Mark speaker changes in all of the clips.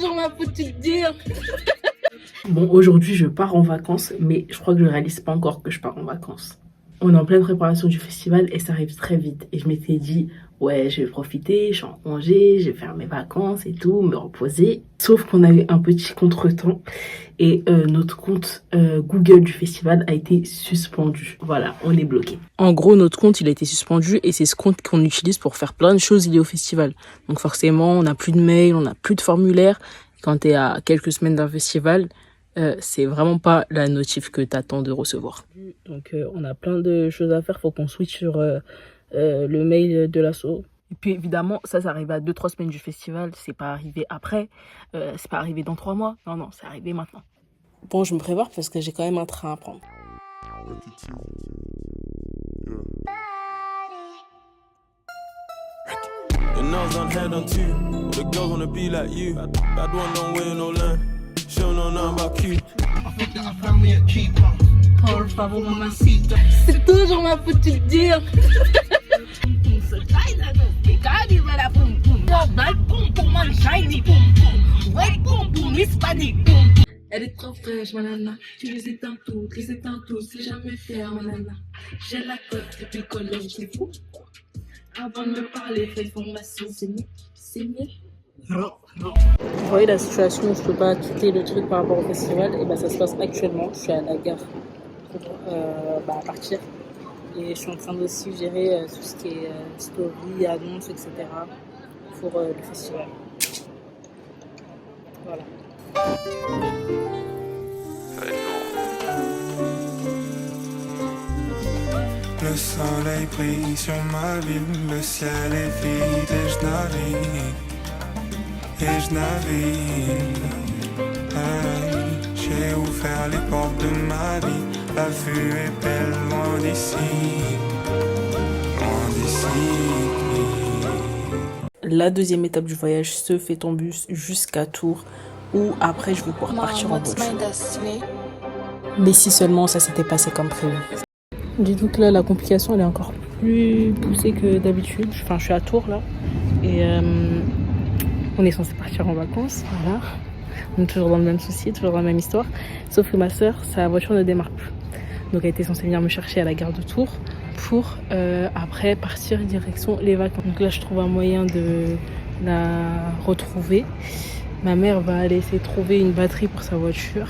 Speaker 1: toujours ma petite dire.
Speaker 2: Bon, aujourd'hui, je pars en vacances, mais je crois que je réalise pas encore que je pars en vacances. On est en pleine préparation du festival et ça arrive très vite. Et je m'étais dit, ouais, je vais profiter, je suis en congé, je vais faire mes vacances et tout, me reposer. Sauf qu'on a eu un petit contretemps et notre compte Google du festival a été suspendu. Voilà, on est bloqué. En gros, notre compte, il a été suspendu et c'est ce compte qu'on utilise pour faire plein de choses liées au festival. Donc forcément, on n'a plus de mail, on n'a plus de formulaire. Quand tu es à quelques semaines d'un festival, c'est vraiment pas la notif que t'attends de recevoir. Donc on a plein de choses à faire, faut qu'on switch sur le mail de l'asso. Et puis évidemment, ça arrive à 2-3 semaines du festival, c'est pas arrivé après, c'est pas arrivé dans 3 mois, non, c'est arrivé maintenant. Bon, je me prépare parce que j'ai quand même un train à prendre.
Speaker 3: Your nose on head on two. The girls wanna be like you. Bad one don't win no line. She don't know nothing about you.
Speaker 1: C'est toujours ma petite dire. Elle est trop fraîche, manana. Tu les éteins toutes, c'est jamais faire, manana. J'ai la cote et puis le collège, c'est fou. Avant de me parler, fais formation, c'est mieux.
Speaker 2: Vous voyez la situation où je peux pas quitter le truc par rapport au festival, et ben ça se passe actuellement. Je suis à la gare pour partir et je suis en train de aussi gérer tout ce qui est story, annonces, etc. pour le festival. Voilà.
Speaker 4: Le soleil brille sur ma ville, le ciel est vide et je navigue. J'ai ouvert les portes de ma vie, la vue est belle loin d'ici.
Speaker 2: La deuxième étape du voyage se fait en bus jusqu'à Tours, où après je vais pouvoir partir en voiture. Mais si seulement ça s'était passé comme prévu. Dis-toi que là, la complication, elle est encore plus poussée que d'habitude. Enfin, je suis à Tours, là. Et on est censé partir en vacances, voilà. On est toujours dans le même souci, toujours dans la même histoire. Sauf que ma soeur, sa voiture ne démarre plus. Donc, elle était censée venir me chercher à la gare de Tours pour après partir direction les vacances. Donc là, je trouve un moyen de la retrouver. Ma mère va aller essayer de trouver une batterie pour sa voiture.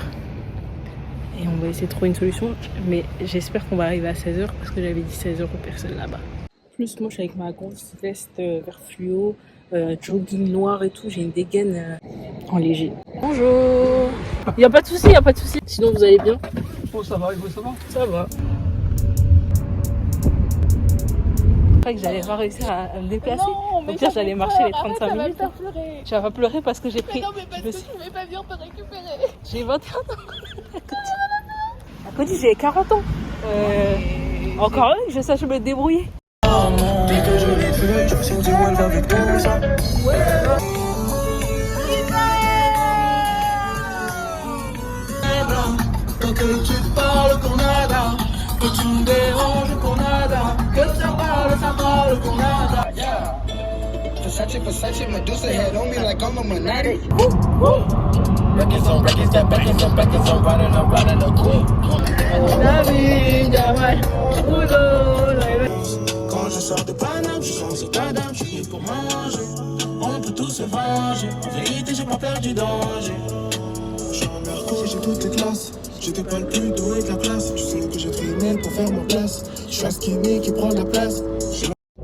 Speaker 2: Et on va essayer de trouver une solution, mais j'espère qu'on va arriver à 16h parce que j'avais dit 16h aux personnes là-bas. Plus moi je suis avec ma grosse veste vert fluo, jogging noir et tout, j'ai une dégaine en léger. Bonjour. Y a pas de souci. Sinon vous allez bien?
Speaker 5: Oh ça va, ça va?
Speaker 2: Ça va. Je croyais que j'allais pas réussir à me déplacer. Au pire j'allais marcher les 35 minutes. Tu vas pas pleurer parce que j'ai pris...
Speaker 1: Mais non, mais parce que je vais pas venir te récupérer.
Speaker 2: J'ai 21 ans. À côté, j'ai 40 ans. Encore un, je sache me débrouiller.
Speaker 4: Dès que je l'ai vu, je me suis dit well avec tout ça.
Speaker 5: Tant que tu parles qu'on nada, que tu me déranges qu'on nada, que ça parle qu'on nada. Yeah. Versace, Medusa head on me like I'm a Minari. Records on records, that records on riding a queen. Quand je sors de Paname, je sens état d'âme, je suis pour manger. On peut tous se venger, en vérité j'ai pas peur du danger. Je suis en artiste, j'ai toutes les classes. J'étais pas le plus doué de la classe. Tu sais que j'ai traîné pour faire ma place. Je suis un skinny qui prend la place.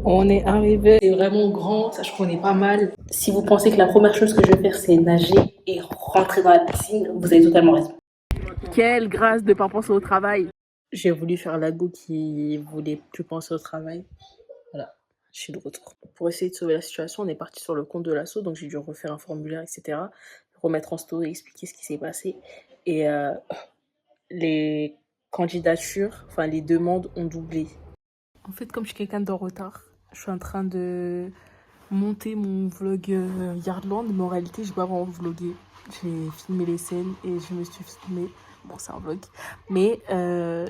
Speaker 2: On est arrivé, c'est vraiment grand, ça je connais pas mal. Si vous pensez que la première chose que je vais faire c'est nager et rentrer dans la piscine, vous avez totalement raison. Quelle grâce de pas penser au travail. J'ai voulu faire la go qui voulait plus penser au travail. Voilà, je suis de retour. Pour essayer de sauver la situation, on est parti sur le compte de l'asso, donc j'ai dû refaire un formulaire, etc. Remettre en story, expliquer ce qui s'est passé. Et les candidatures, enfin les demandes ont doublé. En fait, comme je suis quelqu'un de retard, je suis en train de monter mon vlog Yardland, mais en réalité, je vais pas vraiment vlogger. J'ai filmé les scènes et je me suis filmée. Bon, c'est un vlog. Mais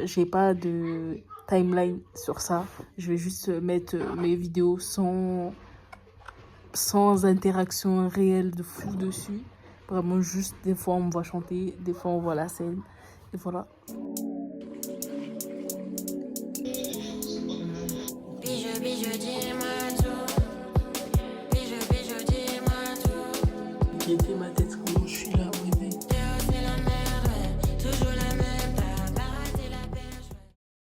Speaker 2: j'ai pas de timeline sur ça. Je vais juste mettre mes vidéos sans interaction réelle de fou dessus. Vraiment juste, des fois on me voit chanter, des fois on voit la scène. Et voilà.